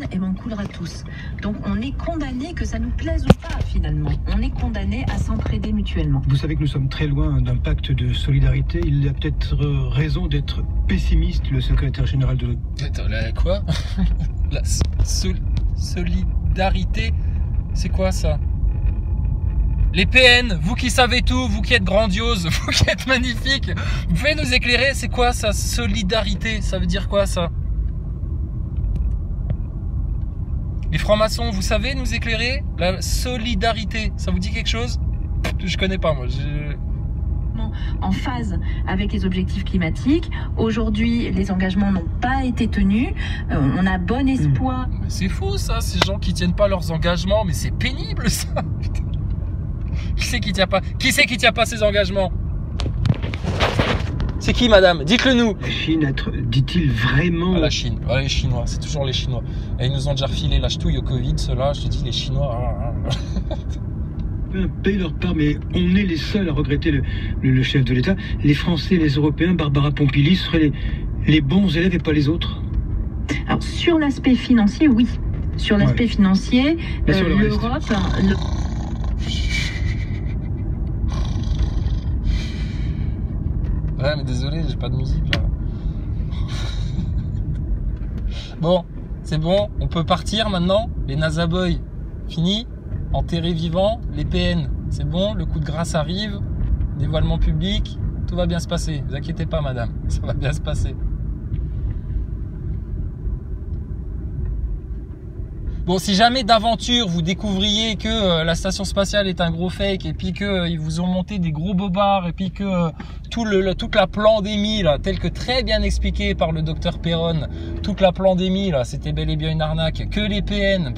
et on coulera tous. Donc on est condamné, que ça nous plaise ou pas finalement, on est condamné à s'entraider mutuellement. Vous savez que nous sommes très loin d'un pacte de solidarité. Il a peut-être raison d'être pessimiste, le secrétaire général de l'ONU. Attends, quoi? La solidarité, c'est quoi ça? Les PN, vous qui savez tout, vous qui êtes grandiose, vous qui êtes magnifique, vous pouvez nous éclairer? C'est quoi ça, solidarité? Ça veut dire quoi ça? Les francs-maçons, vous savez nous éclairer? La solidarité, ça vous dit quelque chose? Je connais pas moi. En phase avec les objectifs climatiques. Aujourd'hui, les engagements n'ont pas été tenus. On a bon espoir. Mais c'est fou ça, ces gens qui tiennent pas leurs engagements, mais c'est pénible ça. Qui c'est qui tient pas? Qui c'est qui tient pas ses engagements? C'est qui, madame? Dites-le nous. La Chine, dit-il vraiment? Ah, la Chine, ah, les Chinois, c'est toujours les Chinois. Et ils nous ont déjà refilé la ch'touille au Covid, ceux-là, je te dis, les Chinois. Payent leur part, mais on est les seuls à regretter le chef de l'État. Les Français, les Européens, Barbara Pompili seraient les bons élèves et pas les autres. Alors, sur l'aspect financier, oui. Sur l'aspect financier, l'Europe... Ouais, mais désolé, j'ai pas de musique là. Bon, c'est bon, on peut partir maintenant. Les NASA Boys, fini. Enterrés vivants, les PN, c'est bon. Le coup de grâce arrive. Dévoilement public, tout va bien se passer. Ne vous inquiétez pas, madame, ça va bien se passer. Bon, si jamais d'aventure vous découvriez que la station spatiale est un gros fake et puis que ils vous ont monté des gros bobards et puis que toute la pandémie là, telle que très bien expliquée par le docteur Perron, toute la pandémie là, c'était bel et bien une arnaque, que les PN,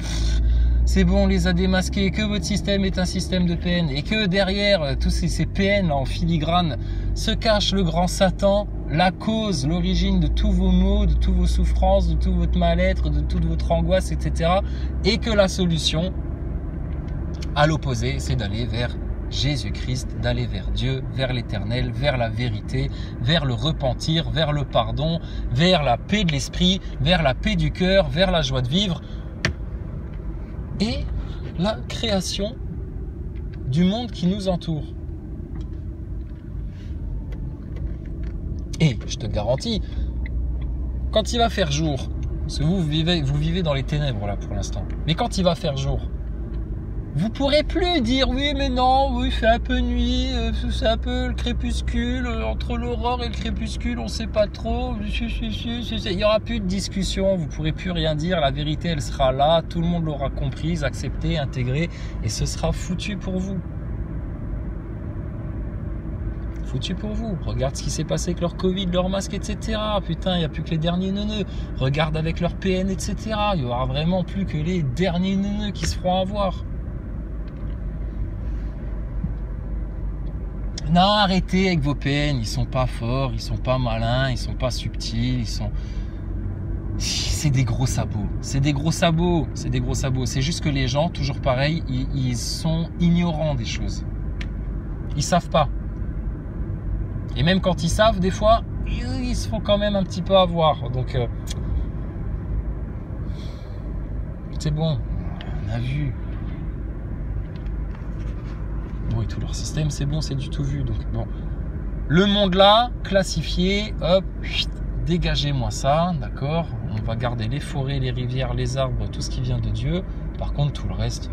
c'est bon, on les a démasqués, que votre système est un système de PN et que derrière tous ces PN là, en filigrane se cache le grand Satan, la cause, l'origine de tous vos maux, de toutes vos souffrances, de tout votre mal-être, de toute votre angoisse, etc. Et que la solution, à l'opposé, c'est d'aller vers Jésus-Christ, d'aller vers Dieu, vers l'éternel, vers la vérité, vers le repentir, vers le pardon, vers la paix de l'esprit, vers la paix du cœur, vers la joie de vivre et la création du monde qui nous entoure. Et je te garantis, quand il va faire jour, parce que vous vivez dans les ténèbres là pour l'instant, mais quand il va faire jour, vous pourrez plus dire oui mais non, oui il fait un peu nuit, c'est un peu le crépuscule, entre l'aurore et le crépuscule on sait pas trop, il y aura plus de discussion, vous pourrez plus rien dire, la vérité elle sera là, tout le monde l'aura comprise, acceptée, intégrée et ce sera foutu pour vous. Foutu pour vous. Regarde ce qui s'est passé avec leur Covid, leur masque, etc. Putain, il n'y a plus que les derniers neuneux. Regarde avec leur PN, etc. Il n'y aura vraiment plus que les derniers neuneux qui se feront avoir. Non, arrêtez avec vos PN. Ils sont pas forts, ils sont pas malins, ils sont pas subtils, ils sont... C'est des gros sabots. C'est des gros sabots. C'est des gros sabots. C'est juste que les gens, toujours pareil, ils sont ignorants des choses. Ils savent pas. Et même quand ils savent, des fois, ils se font quand même un petit peu avoir. Donc, c'est bon, on a vu. Bon, et tout leur système, c'est bon, c'est du tout vu. Donc, bon. Le monde là, classifié, hop, dégagez-moi ça, d'accord? On va garder les forêts, les rivières, les arbres, tout ce qui vient de Dieu. Par contre, tout le reste,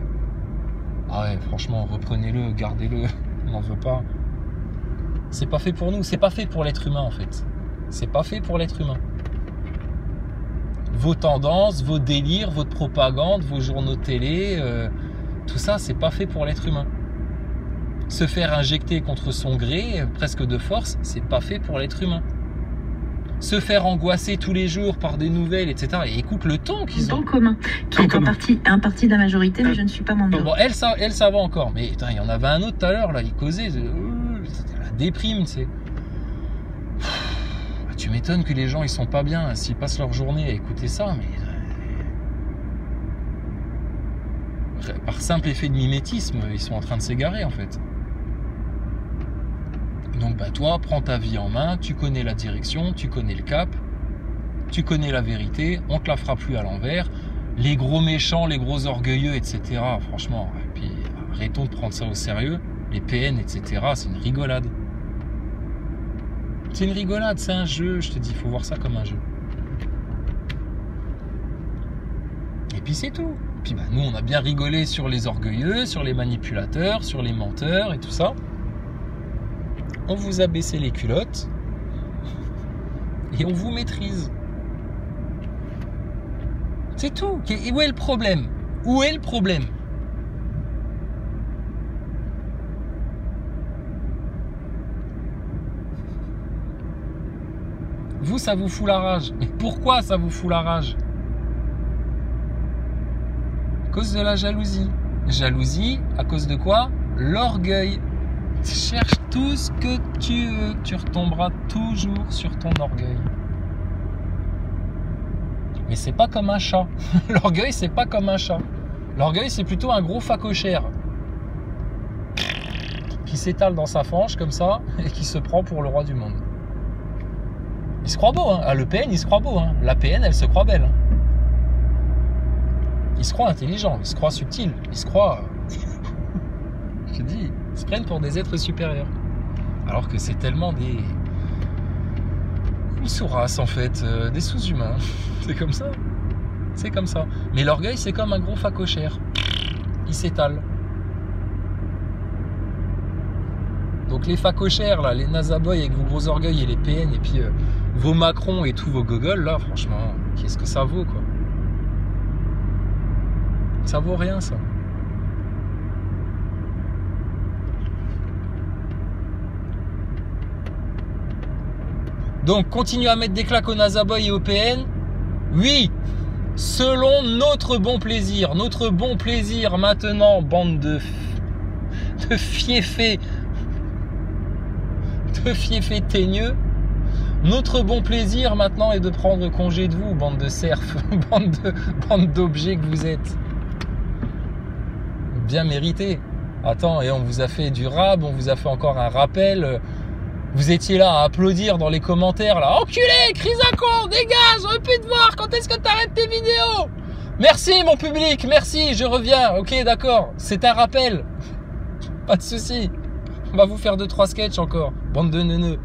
ah ouais, franchement, reprenez-le, gardez-le, on n'en veut pas. C'est pas fait pour nous, c'est pas fait pour l'être humain en fait. C'est pas fait pour l'être humain. Vos tendances, vos délires, votre propagande, vos journaux télé, tout ça, c'est pas fait pour l'être humain. Se faire injecter contre son gré, presque de force, c'est pas fait pour l'être humain. Se faire angoisser tous les jours par des nouvelles, etc. Et écoute le ton qu'ils ont. Dans le commun, qui est un parti de la majorité, mais je ne suis pas membre. Bon, elle, ça va encore. Mais putain, il y en avait un autre tout à l'heure, là, il causait. C'était la déprime, tu sais. Tu m'étonnes que les gens, ils sont pas bien s'ils passent leur journée à écouter ça, mais... Par simple effet de mimétisme, ils sont en train de s'égarer, en fait. Donc, bah, toi, prends ta vie en main, tu connais la direction, tu connais le cap, tu connais la vérité, on te la fera plus à l'envers. les gros méchants, les gros orgueilleux, etc. Franchement, et puis arrêtons de prendre ça au sérieux. Les PN, etc. C'est une rigolade. C'est une rigolade, c'est un jeu, je te dis, il faut voir ça comme un jeu. Et puis c'est tout. Puis bah, nous, on a bien rigolé sur les orgueilleux, sur les manipulateurs, sur les menteurs et tout ça. On vous a baissé les culottes et on vous maîtrise. C'est tout. Et où est le problème? Où est le problème? Vous, ça vous fout la rage. Mais pourquoi ça vous fout la rage? À cause de la jalousie. Jalousie, à cause de quoi? L'orgueil. Cherche tout ce que tu veux, tu retomberas toujours sur ton orgueil. Mais c'est pas comme un chat. L'orgueil, c'est pas comme un chat. L'orgueil, c'est plutôt un gros facochère qui s'étale dans sa fange comme ça et qui se prend pour le roi du monde. Il se croit beau, hein. À l'EPN, il se croit beau, hein. La PN, elle se croit belle. Il se croit intelligent, il se croit subtil, il se croit... Je te dis, ils se prennent pour des êtres supérieurs. Alors que c'est tellement des... Une sous-race, en fait, des sous-humains. C'est comme ça. C'est comme ça. Mais l'orgueil, c'est comme un gros facochère. Il s'étale. Donc les facochères, là, les nazaboys avec vos gros orgueils et les PN, et puis vos Macron et tous vos gogoles, là, franchement, qu'est-ce que ça vaut, quoi? Ça vaut rien, ça. Donc, continue à mettre des claques aux nazaboys et aux PN. Oui, selon notre bon plaisir. Notre bon plaisir maintenant, bande de fiefés. De fiefés teigneux. Notre bon plaisir maintenant est de prendre congé de vous, bande de serfs, bande d'objets que vous êtes. Bien mérité. Attends, et on vous a fait du rab, on vous a fait encore un rappel. Vous étiez là à applaudir dans les commentaires, là. Enculé, crise à con, dégage, on veut plus te voir, quand est-ce que t'arrêtes tes vidéos? Merci mon public, merci, je reviens. Ok, d'accord, c'est un rappel. Pas de souci. On va vous faire 2-3 sketchs encore, bande de neuneux.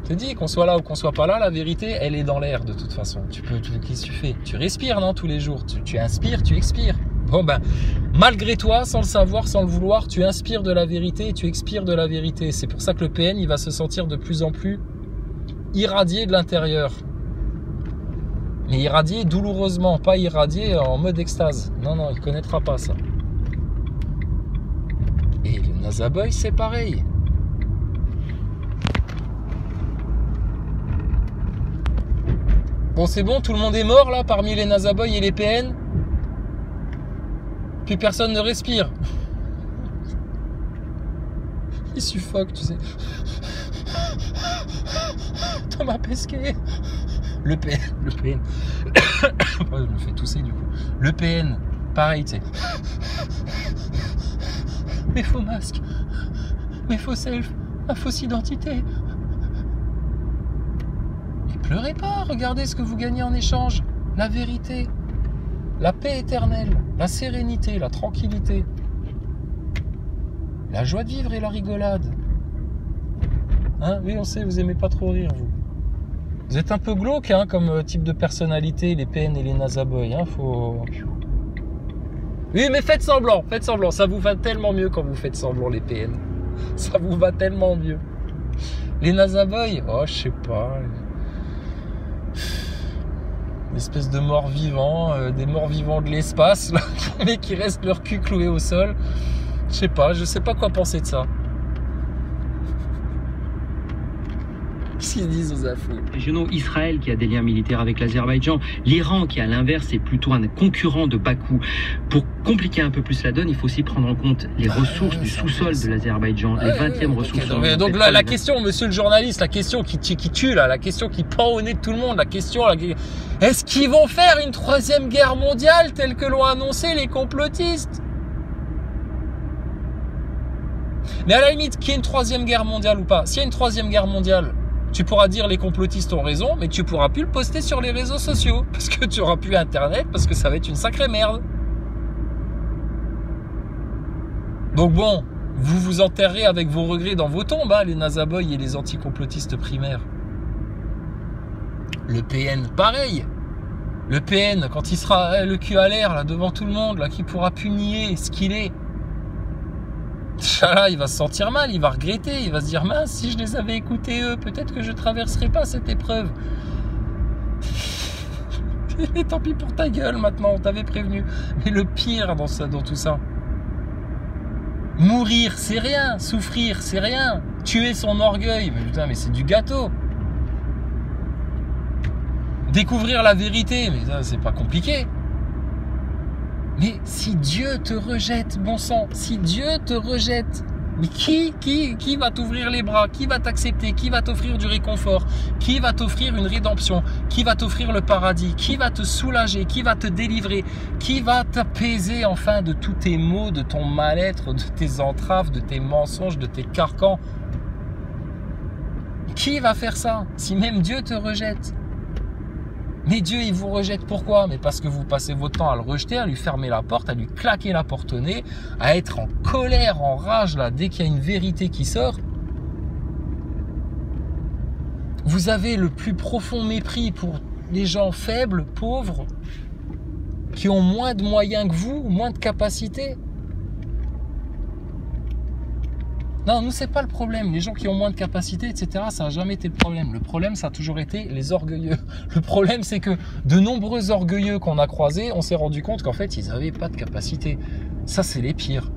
Je te dis, qu'on soit là ou qu'on soit pas là, la vérité, elle est dans l'air de toute façon. Qu'est-ce que tu fais? Tu respires, non, tous les jours. Tu inspires, tu expires. Bon ben, malgré toi, sans le savoir, sans le vouloir, tu inspires de la vérité et tu expires de la vérité. C'est pour ça que le PN, il va se sentir de plus en plus irradié de l'intérieur. Mais irradié douloureusement, pas irradié en mode extase. Non, non, il ne connaîtra pas ça. Et le nazaboy, c'est pareil. Bon, c'est bon, tout le monde est mort là, parmi les nazaboys et les PN. Plus personne ne respire. Il suffoque, tu sais. Thomas Pesquet. Le PN. Je me fais tousser du coup. Le PN, pareil, tu sais. Mes faux masques. Mes faux selfs. Ma fausse identité. Mais pleurez pas, regardez ce que vous gagnez en échange. La vérité. La paix éternelle, la sérénité, la tranquillité, la joie de vivre et la rigolade. Hein? Oui, on sait, vous aimez pas trop rire, vous. Vous êtes un peu glauque, hein, comme type de personnalité, les PN et les nazaboys. Hein, faut... Oui, mais faites semblant. Ça vous va tellement mieux quand vous faites semblant, les PN. Ça vous va tellement mieux. Les nazaboys, oh, je sais pas... Espèce de morts vivants, des morts vivants de l'espace, là, mais qui restent leur cul cloué au sol. Je sais pas quoi penser de ça. Qu'est-ce qu'ils disent aux infos? Régionaux, Israël qui a des liens militaires avec l'Azerbaïdjan, l'Iran qui à l'inverse est plutôt un concurrent de Bakou. Pour compliquer un peu plus la donne, il faut aussi prendre en compte les ressources du sous-sol de l'Azerbaïdjan, les 20e ressources. Okay, donc là, la question, monsieur le journaliste, la question qui tue là, la question qui pend au nez de tout le monde, la question, est-ce qu'ils vont faire une 3e guerre mondiale telle que l'ont annoncé les complotistes? Mais à la limite, qu'il y ait une 3e guerre mondiale ou pas, s'il y a une 3e guerre mondiale, Tu pourras dire les complotistes ont raison, mais tu pourras plus le poster sur les réseaux sociaux. Parce que tu auras plus Internet, parce que ça va être une sacrée merde. Donc bon, vous vous enterrerez avec vos regrets dans vos tombes, hein, les nazaboys et les anticomplotistes primaires. Le PN, pareil. Le PN, quand il sera le cul à l'air, là, devant tout le monde, là, qui pourra plus nier ce qu'il est. Là, il va se sentir mal, il va regretter, il va se dire, mince, si je les avais écoutés eux, peut-être que je traverserais pas cette épreuve. Et tant pis pour ta gueule, maintenant, on t'avait prévenu. Mais le pire dans tout ça, mourir, c'est rien. Souffrir, c'est rien. Tuer son orgueil, mais putain, mais c'est du gâteau. Découvrir la vérité, mais ça, c'est pas compliqué. Mais si Dieu te rejette, bon sang, si Dieu te rejette, mais qui va t'ouvrir les bras? Qui va t'accepter? Qui va t'offrir du réconfort? Qui va t'offrir une rédemption? Qui va t'offrir le paradis? Qui va te soulager? Qui va te délivrer? Qui va t'apaiser enfin de tous tes maux, de ton mal-être, de tes entraves, de tes mensonges, de tes carcans? Qui va faire ça si même Dieu te rejette? Mais Dieu, il vous rejette pourquoi? Mais parce que vous passez votre temps à le rejeter, à lui fermer la porte, à lui claquer la porte au nez, à être en colère, en rage, là, dès qu'il y a une vérité qui sort. Vous avez le plus profond mépris pour les gens faibles, pauvres, qui ont moins de moyens que vous, moins de capacités. Non, nous, c'est pas le problème. Les gens qui ont moins de capacité, etc., ça n'a jamais été le problème. Le problème, ça a toujours été les orgueilleux. Le problème, c'est que de nombreux orgueilleux qu'on a croisés, on s'est rendu compte qu'en fait, ils n'avaient pas de capacité. Ça, c'est les pires.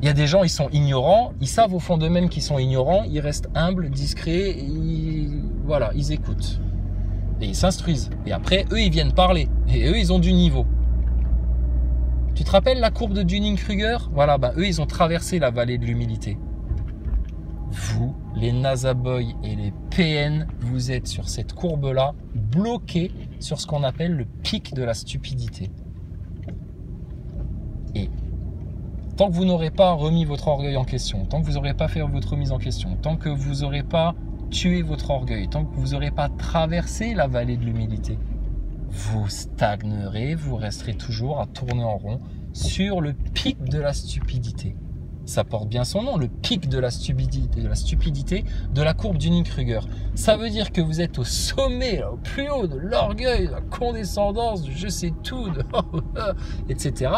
Il y a des gens, ils sont ignorants, ils savent au fond d'eux-mêmes qu'ils sont ignorants, ils restent humbles, discrets, voilà, ils écoutent. Et ils s'instruisent. Et après, eux, ils viennent parler. Et eux, ils ont du niveau. Tu te rappelles la courbe de Dunning-Kruger? Voilà, ben eux, ils ont traversé la vallée de l'humilité. Vous, les nazaboys et les PN, vous êtes sur cette courbe-là, bloqués sur ce qu'on appelle le pic de la stupidité. Et tant que vous n'aurez pas remis votre orgueil en question, tant que vous n'aurez pas fait votre remise en question, tant que vous n'aurez pas tué votre orgueil, tant que vous n'aurez pas traversé la vallée de l'humilité, vous stagnerez, vous resterez toujours à tourner en rond sur le pic de la stupidité. Ça porte bien son nom, le pic de la stupidité de la courbe Dunning-Kruger. Ça veut dire que vous êtes au sommet, au plus haut de l'orgueil, de la condescendance, du je sais tout, etc.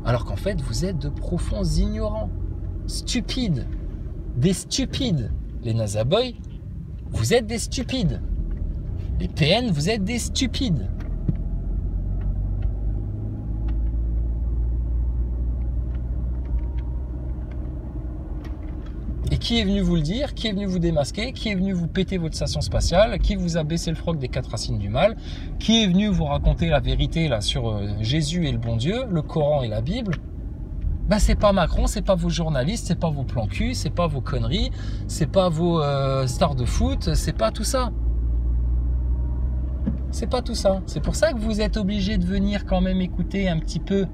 Alors qu'en fait, vous êtes de profonds ignorants, stupides, des stupides. Les nazaboys, vous êtes des stupides. Les PN, vous êtes des stupides. Et qui est venu vous le dire? Qui est venu vous démasquer? Qui est venu vous péter votre station spatiale? Qui vous a baissé le froc des 4 racines du mal? Qui est venu vous raconter la vérité là sur Jésus et le bon Dieu, le Coran et la Bible? Ben c'est pas Macron, c'est pas vos journalistes, c'est pas vos plans cul, c'est pas vos conneries, c'est pas vos stars de foot, c'est pas tout ça. C'est pas tout ça. C'est pour ça que vous êtes obligé de venir quand même écouter un petit peu.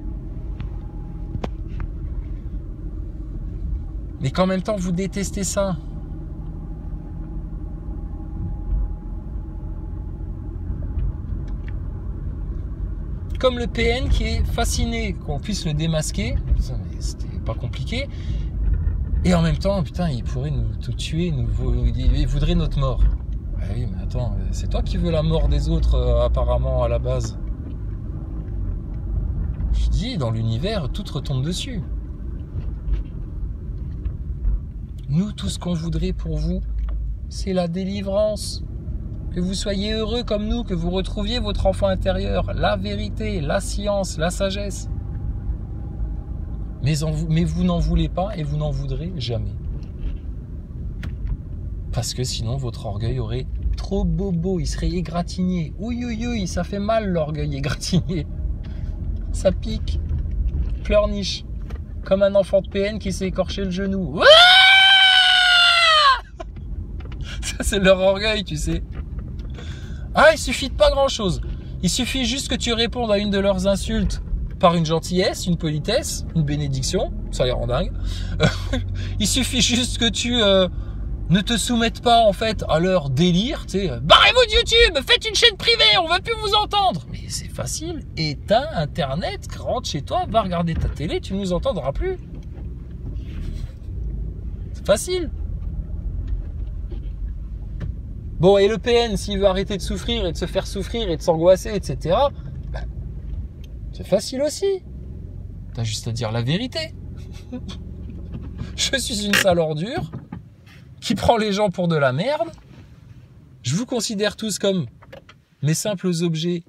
Mais qu'en même temps, vous détestez ça. Comme le PN qui est fasciné qu'on puisse le démasquer. C'était pas compliqué. Et en même temps, putain, il pourrait nous tout tuer, il voudrait notre mort. Ah oui, mais attends, c'est toi qui veux la mort des autres, apparemment, à la base. Je dis, dans l'univers, tout retombe dessus. Nous, tout ce qu'on voudrait pour vous, c'est la délivrance. Que vous soyez heureux comme nous, que vous retrouviez votre enfant intérieur, la vérité, la science, la sagesse. Mais vous n'en voulez pas et vous n'en voudrez jamais. Parce que sinon, votre orgueil aurait trop bobo, il serait égratigné. Oui, oui, oui, ça fait mal l'orgueil égratigné. Ça pique, pleurniche, comme un enfant de PN qui s'est écorché le genou. Ouah! Ça, c'est leur orgueil, tu sais. Ah, il suffit de pas grand-chose. Il suffit juste que tu répondes à une de leurs insultes par une gentillesse, une politesse, une bénédiction. Ça les rend dingue. Il suffit juste que tu ne te soumettent pas en fait à leur délire, tu sais, barrez-vous de YouTube, faites une chaîne privée, on va plus vous entendre. Mais c'est facile, éteins Internet, rentre chez toi, va regarder ta télé, tu nous entendras plus. C'est facile. Bon, et le PN, s'il veut arrêter de souffrir et de se faire souffrir et de s'angoisser, etc., ben, c'est facile aussi. T'as juste à dire la vérité. Je suis une sale ordure qui prend les gens pour de la merde. Je vous considère tous comme mes simples objets.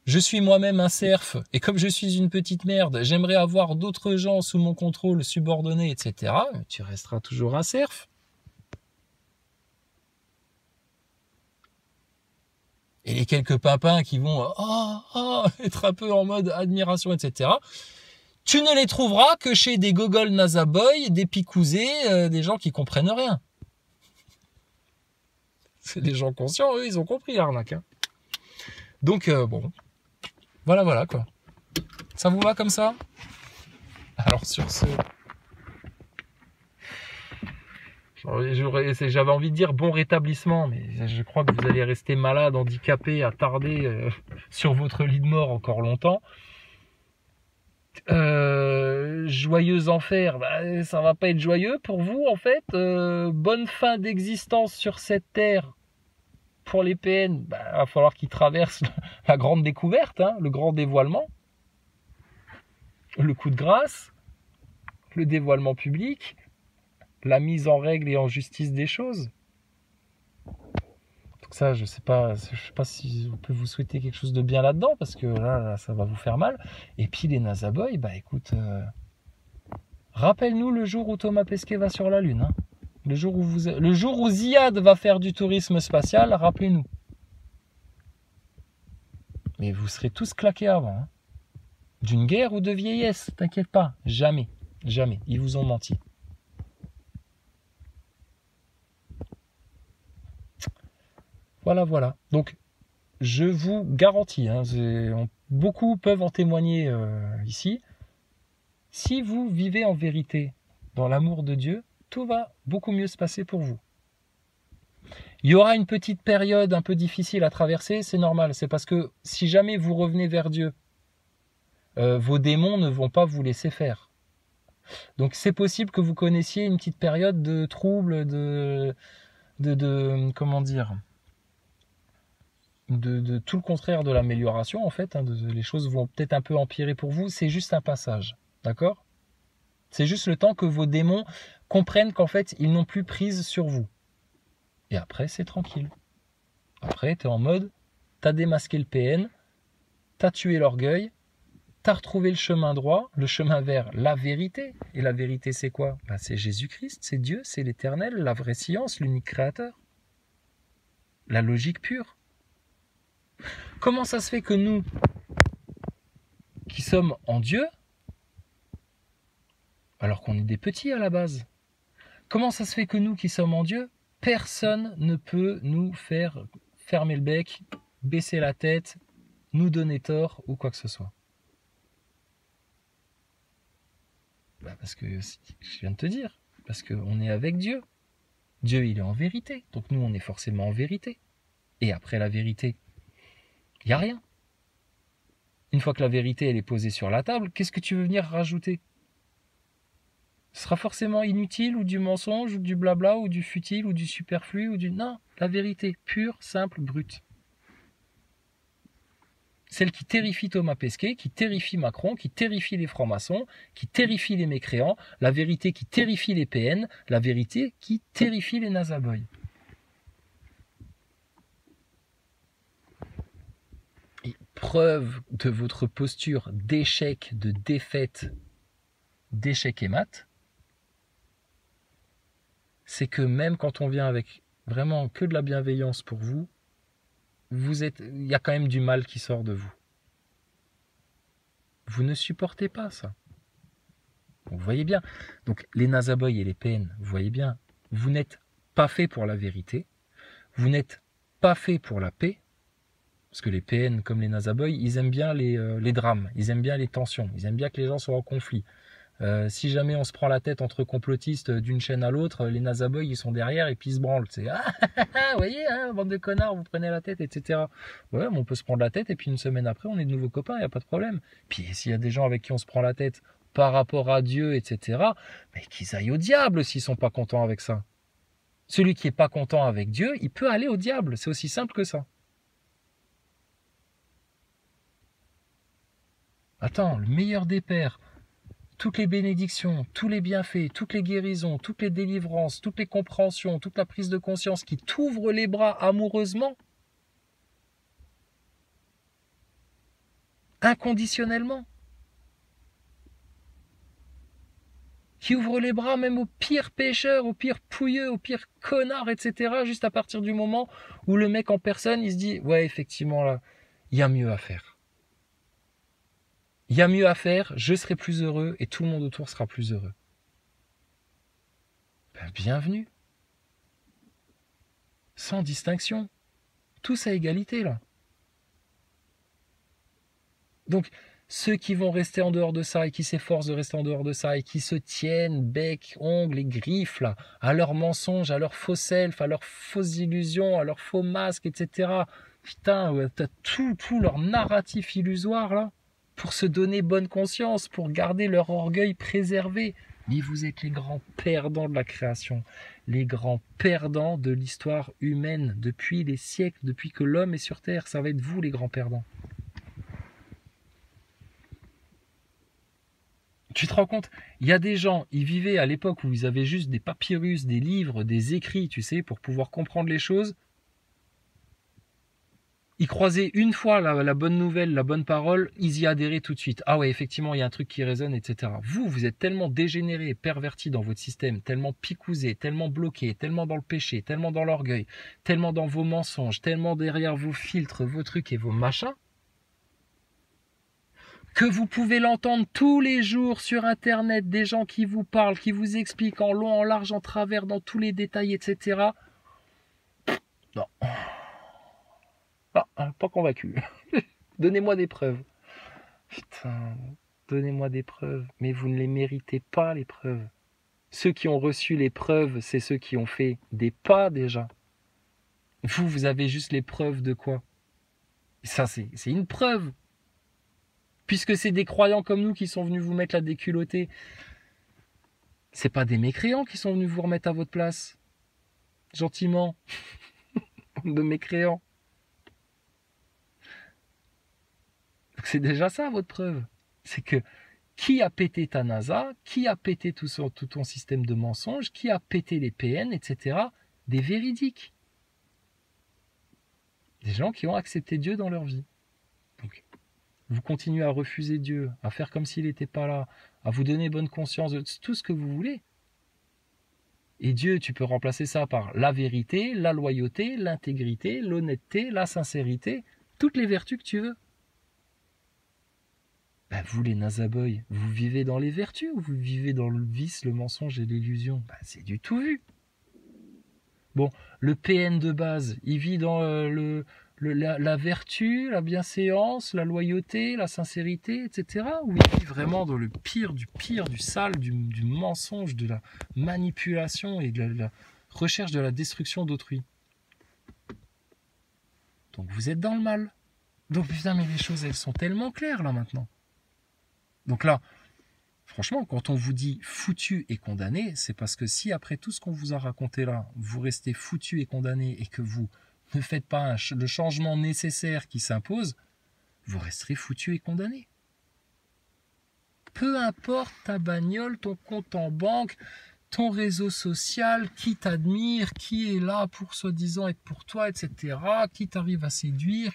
Je suis moi-même un serf. Et comme je suis une petite merde, j'aimerais avoir d'autres gens sous mon contrôle, subordonnés, etc. Mais tu resteras toujours un serf. Et les quelques papins qui vont être un peu en mode admiration, etc., tu ne les trouveras que chez des gogols nazaboy, des picousés, des gens qui comprennent rien. C'est des gens conscients, eux, ils ont compris l'arnaque. Hein. Donc, bon, voilà, quoi. Ça vous va comme ça? Alors, sur ce... J'avais envie de dire bon rétablissement, mais je crois que vous allez rester malade, handicapé, attardé sur votre lit de mort encore longtemps. Joyeux enfer, bah, ça va pas être joyeux pour vous en fait. Bonne fin d'existence sur cette terre pour les PN, bah, va falloir qu'ils traversent la grande découverte, hein, le grand dévoilement, le coup de grâce, le dévoilement public, la mise en règle et en justice des choses. Donc ça, je sais pas si on peut vous souhaiter quelque chose de bien là-dedans, parce que là, ça va vous faire mal. Et puis les nazaboys, bah écoute, rappelle-nous le jour où Thomas Pesquet va sur la Lune. Hein. Le jour où Ziad va faire du tourisme spatial, rappelez-nous. Mais vous serez tous claqués avant. Hein. D'une guerre ou de vieillesse, t'inquiète pas. Jamais. Jamais. Ils vous ont menti. Voilà. Donc, je vous garantis, hein, beaucoup peuvent en témoigner ici, si vous vivez en vérité dans l'amour de Dieu, tout va beaucoup mieux se passer pour vous. Il y aura une petite période un peu difficile à traverser, c'est normal. C'est parce que si jamais vous revenez vers Dieu, vos démons ne vont pas vous laisser faire. Donc, c'est possible que vous connaissiez une petite période de trouble, comment dire, de tout le contraire de l'amélioration en fait, hein, les choses vont peut-être un peu empirer pour vous, c'est juste un passage, d'accord? C'est juste le temps que vos démons comprennent qu'en fait ils n'ont plus prise sur vous. Et après c'est tranquille. Après t'es en mode, t'as démasqué le PN, t'as tué l'orgueil, t'as retrouvé le chemin droit, le chemin vers la vérité. Et la vérité c'est quoi? Ben, c'est Jésus-Christ, c'est Dieu, c'est l'éternel, la vraie science, l'unique créateur. La logique pure. Comment ça se fait que nous, qui sommes en Dieu, alors qu'on est des petits à la base, comment ça se fait que nous, qui sommes en Dieu, personne ne peut nous faire fermer le bec, baisser la tête, nous donner tort ou quoi que ce soit? Bah parce que, je viens de te dire, parce qu'on est avec Dieu. Dieu, il est en vérité, donc nous, on est forcément en vérité. Et après la vérité, il n'y a rien. Une fois que la vérité elle est posée sur la table, qu'est-ce que tu veux venir rajouter? Ce sera forcément inutile ou du mensonge ou du blabla ou du futile ou du superflu ou du... Non, la vérité pure, simple, brute. Celle qui terrifie Thomas Pesquet, qui terrifie Macron, qui terrifie les francs-maçons, qui terrifie les mécréants, la vérité qui terrifie les PN, la vérité qui terrifie les nazaboys. Preuve de votre posture d'échec, de défaite, d'échec et mat, c'est que même quand on vient avec vraiment que de la bienveillance pour vous, il y a quand même du mal qui sort de vous. Vous ne supportez pas ça. Donc, vous voyez bien. Donc les nazaboys et les PN, vous voyez bien, vous n'êtes pas faits pour la vérité, vous n'êtes pas faits pour la paix. Parce que les PN, comme les nazaboys, ils aiment bien les drames, ils aiment bien les tensions, ils aiment bien que les gens soient en conflit. Si jamais on se prend la tête entre complotistes d'une chaîne à l'autre, les Nazaboys ils sont derrière et puis ils se branlent. C'est vous voyez, hein, bande de connards, vous prenez la tête, etc. Ouais, mais on peut se prendre la tête et puis une semaine après, on est de nouveaux copains, il n'y a pas de problème. Puis s'il y a des gens avec qui on se prend la tête par rapport à Dieu, etc., mais qu'ils aillent au diable s'ils sont pas contents avec ça. Celui qui est pas content avec Dieu, il peut aller au diable. C'est aussi simple que ça. Attends, le meilleur des pères, toutes les bénédictions, tous les bienfaits, toutes les guérisons, toutes les délivrances, toutes les compréhensions, toute la prise de conscience qui t'ouvre les bras amoureusement, inconditionnellement, qui ouvre les bras même aux pires pécheurs, aux pires pouilleux, aux pires connards, etc., juste à partir du moment où le mec en personne, il se dit « Ouais, effectivement, là, il y a mieux à faire. Il y a mieux à faire, je serai plus heureux et tout le monde autour sera plus heureux. » Ben, bienvenue. Sans distinction. Tous à égalité, là. Donc, ceux qui vont rester en dehors de ça et qui s'efforcent de rester en dehors de ça et qui se tiennent bec, ongles et griffes là, à leurs mensonges, à leurs faux self, à leurs fausses illusions, à leurs faux masques, etc. Putain, t'as tout leur narratif illusoire là pour se donner bonne conscience, pour garder leur orgueil préservé. Mais vous êtes les grands perdants de la création, les grands perdants de l'histoire humaine depuis les siècles, depuis que l'homme est sur Terre. Ça va être vous les grands perdants. Tu te rends compte, il y a des gens, ils vivaient à l'époque où ils avaient juste des papyrus, des livres, des écrits, tu sais, pour pouvoir comprendre les choses. Ils croisaient une fois la bonne nouvelle, la bonne parole, ils y adhéraient tout de suite. Ah ouais, effectivement, il y a un truc qui résonne, etc. Vous êtes tellement dégénérés, pervertis dans votre système, tellement picousés, tellement bloqués, tellement dans le péché, tellement dans l'orgueil, tellement dans vos mensonges, tellement derrière vos filtres, vos trucs et vos machins, que vous pouvez l'entendre tous les jours sur Internet, des gens qui vous parlent, qui vous expliquent en long, en large, en travers, dans tous les détails, etc. Non. Ah, pas convaincu. Donnez-moi des preuves. Putain, donnez-moi des preuves. Mais vous ne les méritez pas, les preuves. Ceux qui ont reçu les preuves, c'est ceux qui ont fait des pas déjà. Vous avez juste les preuves de quoi? Ça, c'est une preuve. Puisque c'est des croyants comme nous qui sont venus vous mettre la déculottée. C'est pas des mécréants qui sont venus vous remettre à votre place. Gentiment. De mécréants. Donc c'est déjà ça votre preuve. C'est que qui a pété ta NASA, qui a pété tout ton système de mensonges, qui a pété les PN, etc. Des véridiques. Des gens qui ont accepté Dieu dans leur vie. Donc, vous continuez à refuser Dieu, à faire comme s'il n'était pas là, à vous donner bonne conscience de tout ce que vous voulez. Et Dieu, tu peux remplacer ça par la vérité, la loyauté, l'intégrité, l'honnêteté, la sincérité, toutes les vertus que tu veux. Ben vous les Nazaboys, vous vivez dans les vertus ou vous vivez dans le vice, le mensonge et l'illusion? Ben, c'est du tout vu. Bon, le PN de base, il vit dans la vertu, la bienséance, la loyauté, la sincérité, etc. Ou il vit vraiment dans le pire, du sale, du mensonge, de la manipulation et de la recherche de la destruction d'autrui. Donc vous êtes dans le mal. Donc putain, mais les choses, elles sont tellement claires là maintenant. Donc là, franchement, quand on vous dit foutu et condamné, c'est parce que si après tout ce qu'on vous a raconté là, vous restez foutu et condamné et que vous ne faites pas le changement nécessaire qui s'impose, vous resterez foutu et condamné. Peu importe ta bagnole, ton compte en banque, ton réseau social, qui t'admire, qui est là pour soi-disant être pour toi, etc., qui t'arrive à séduire,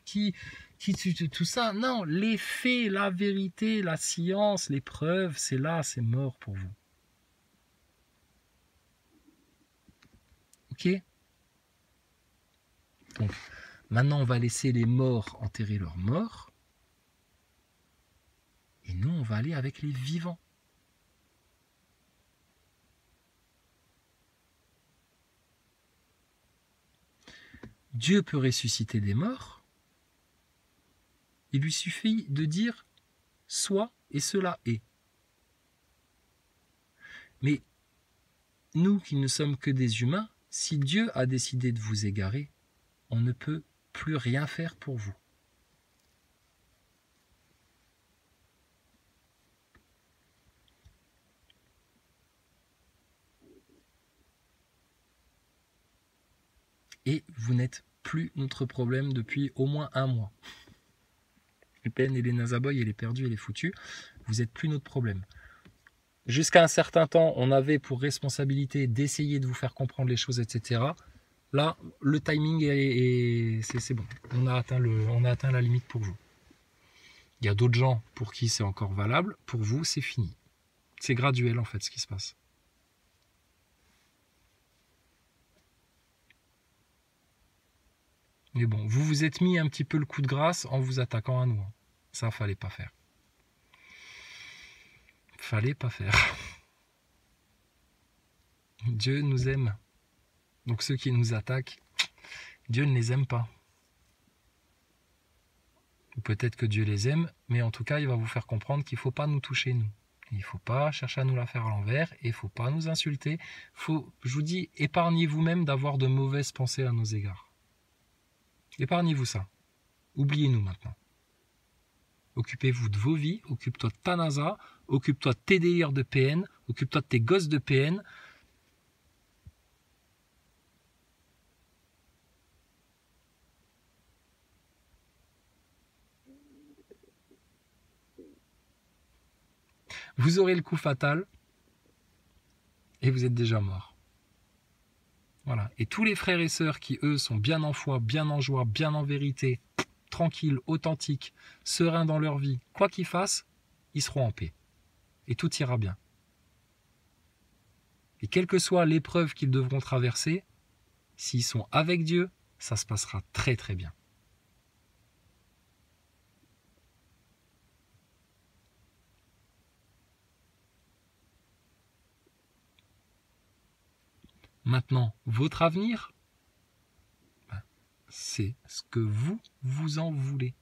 tout ça. Non, les faits, la vérité, la science, les preuves, c'est là, c'est mort pour vous. Ok ? Donc, maintenant, on va laisser les morts enterrer leurs morts. Et nous, on va aller avec les vivants. Dieu peut ressusciter des morts. Il lui suffit de dire « soit » et cela est. Mais nous qui ne sommes que des humains, si Dieu a décidé de vous égarer, on ne peut plus rien faire pour vous. Et vous n'êtes plus notre problème depuis au moins 1 mois. Le PN et les Nazaboy, elle est perdue, elle est foutue. Vous n'êtes plus notre problème. Jusqu'à un certain temps, on avait pour responsabilité d'essayer de vous faire comprendre les choses, etc. Là, le timing, c'est bon. On a atteint la limite pour vous. Il y a d'autres gens pour qui c'est encore valable. Pour vous, c'est fini. C'est graduel, en fait, ce qui se passe. Mais bon, vous vous êtes mis un petit peu le coup de grâce en vous attaquant à nous. Ça, fallait pas faire. Fallait pas faire. Dieu nous aime. Donc ceux qui nous attaquent, Dieu ne les aime pas. Ou peut-être que Dieu les aime, mais en tout cas, il va vous faire comprendre qu'il ne faut pas nous toucher, nous. Il ne faut pas chercher à nous la faire à l'envers et il ne faut pas nous insulter. Je vous dis, épargnez vous-même d'avoir de mauvaises pensées à nos égards. Épargnez-vous ça. Oubliez-nous maintenant. Occupez-vous de vos vies, occupe-toi de ta NASA, occupe-toi de tes délires de PN, occupe-toi de tes gosses de PN. Vous aurez le coup fatal et vous êtes déjà mort. Voilà. Et tous les frères et sœurs qui, eux, sont bien en foi, bien en joie, bien en vérité, tranquilles, authentiques, sereins dans leur vie, quoi qu'ils fassent, ils seront en paix. Et tout ira bien. Et quelle que soit l'épreuve qu'ils devront traverser, s'ils sont avec Dieu, ça se passera très très bien. Maintenant, votre avenir, c'est ce que vous en voulez.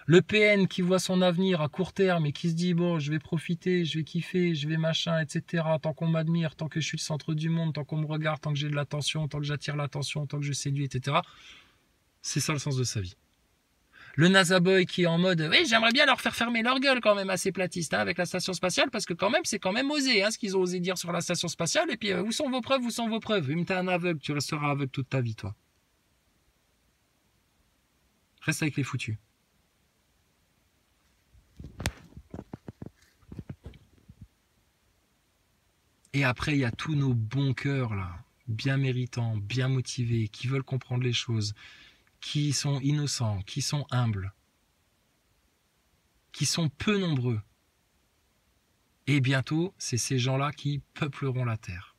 Le PN qui voit son avenir à court terme et qui se dit, bon, je vais profiter, je vais kiffer, je vais machin, etc. Tant qu'on m'admire, tant que je suis le centre du monde, tant qu'on me regarde, tant que j'ai de l'attention, tant que j'attire l'attention, tant que je séduis, etc. C'est ça le sens de sa vie. Le Nazaboy qui est en mode, oui, j'aimerais bien leur faire fermer leur gueule quand même à ces platistes, avec la station spatiale, parce que quand même, c'est quand même osé, ce qu'ils ont osé dire sur la station spatiale, et puis, où sont vos preuves, où sont vos preuves? Mais t'es un aveugle, tu resteras aveugle toute ta vie, toi. Reste avec les foutus. Et après, il y a tous nos bons cœurs, là, bien méritants, bien motivés, qui veulent comprendre les choses, qui sont innocents, qui sont humbles, qui sont peu nombreux. Et bientôt, c'est ces gens-là qui peupleront la terre.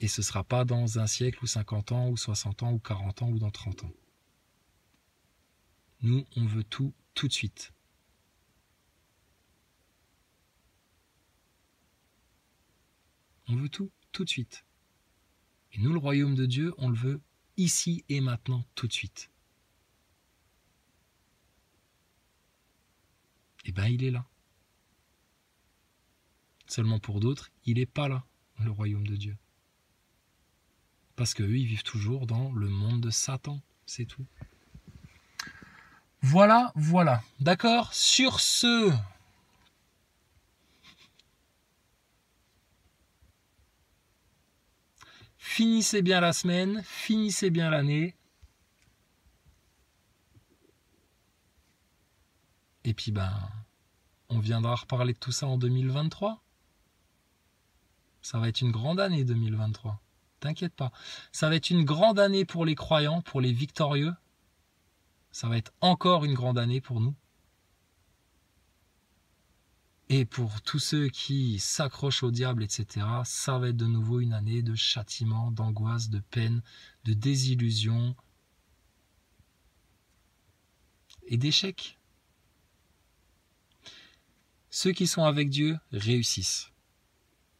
Et ce ne sera pas dans un siècle ou 50 ans, ou 60 ans, ou 40 ans, ou dans 30 ans. Nous, on veut tout de suite. On veut tout de suite. Et nous, le royaume de Dieu, on le veut ici et maintenant, tout de suite. Eh bien, il est là. Seulement pour d'autres, il n'est pas là, le royaume de Dieu. Parce qu'eux, ils vivent toujours dans le monde de Satan, c'est tout. Voilà. D'accord? Sur ce... Finissez bien la semaine, finissez bien l'année. Et puis, on viendra reparler de tout ça en 2023. Ça va être une grande année 2023. T'inquiète pas. Ça va être une grande année pour les croyants, pour les victorieux. Ça va être encore une grande année pour nous. Et pour tous ceux qui s'accrochent au diable, etc., ça va être de nouveau une année de châtiment, d'angoisse, de peine, de désillusion et d'échec. Ceux qui sont avec Dieu réussissent.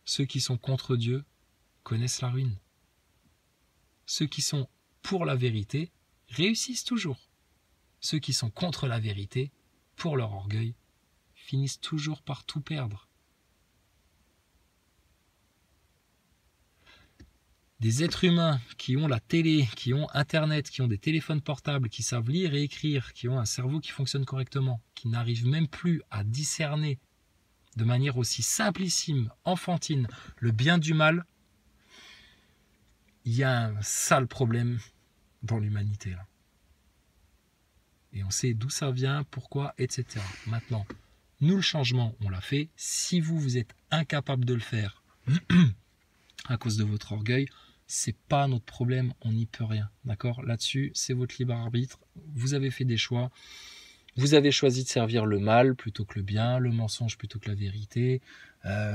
Ceux qui sont contre Dieu connaissent la ruine. Ceux qui sont pour la vérité réussissent toujours. Ceux qui sont contre la vérité pour leur orgueil, finissent toujours par tout perdre. Des êtres humains qui ont la télé, qui ont Internet, qui ont des téléphones portables, qui savent lire et écrire, qui ont un cerveau qui fonctionne correctement, qui n'arrivent même plus à discerner de manière aussi simplissime, enfantine, le bien du mal, il y a un sale problème dans l'humanité là. Et on sait d'où ça vient, pourquoi, etc. Maintenant, nous le changement, on l'a fait. Si vous êtes incapable de le faire à cause de votre orgueil, c'est pas notre problème, on n'y peut rien. D'accord? Là-dessus, c'est votre libre arbitre. Vous avez fait des choix. Vous avez choisi de servir le mal plutôt que le bien, le mensonge plutôt que la vérité,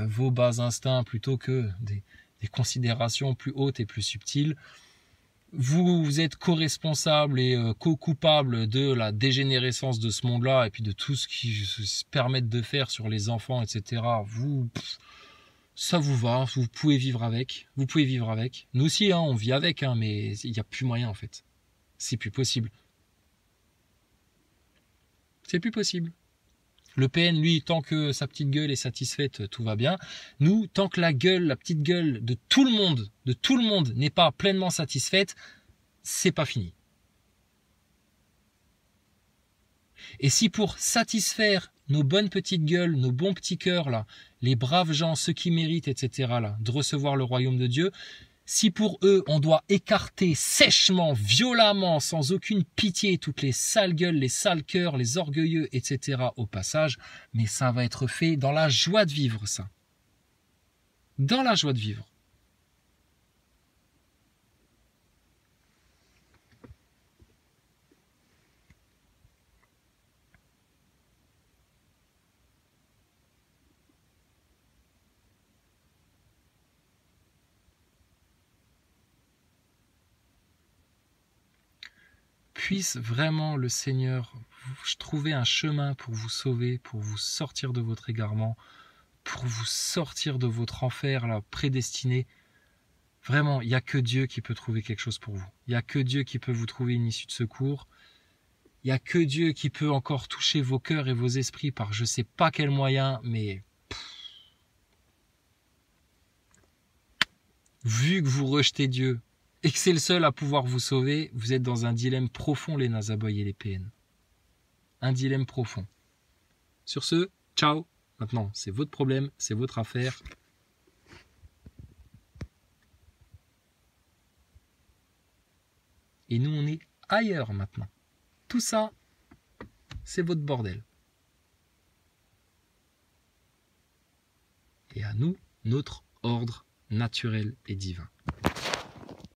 vos bas instincts plutôt que des considérations plus hautes et plus subtiles. Vous êtes co-responsable et co-coupable de la dégénérescence de ce monde-là et puis de tout ce qui se permettent de faire sur les enfants, etc. Ça vous va, vous pouvez vivre avec. Vous pouvez vivre avec. Nous aussi, hein, on vit avec, hein, mais il n'y a plus moyen en fait. C'est plus possible. C'est plus possible. Le PN, lui, tant que sa petite gueule est satisfaite, tout va bien. Nous, tant que la petite gueule de tout le monde n'est pas pleinement satisfaite, c'est pas fini. Et si pour satisfaire nos bonnes petites gueules, nos bons petits cœurs, là, les braves gens, ceux qui méritent, etc., là, de recevoir le royaume de Dieu, si pour eux, on doit écarter sèchement, violemment, sans aucune pitié, toutes les sales gueules, les sales cœurs, les orgueilleux, etc., au passage, mais ça va être fait dans la joie de vivre, ça. Dans la joie de vivre. Puisse vraiment le Seigneur trouver un chemin pour vous sauver, pour vous sortir de votre égarement, pour vous sortir de votre enfer là, prédestiné. Vraiment, il n'y a que Dieu qui peut trouver quelque chose pour vous. Il n'y a que Dieu qui peut vous trouver une issue de secours. Il n'y a que Dieu qui peut encore toucher vos cœurs et vos esprits par je ne sais pas quel moyen, mais vu que vous rejetez Dieu, et que c'est le seul à pouvoir vous sauver, vous êtes dans un dilemme profond, les Nazaboy et les PN. Un dilemme profond. Sur ce, ciao. Maintenant, c'est votre problème, c'est votre affaire. Et nous, on est ailleurs maintenant. Tout ça, c'est votre bordel. Et à nous, notre ordre naturel et divin.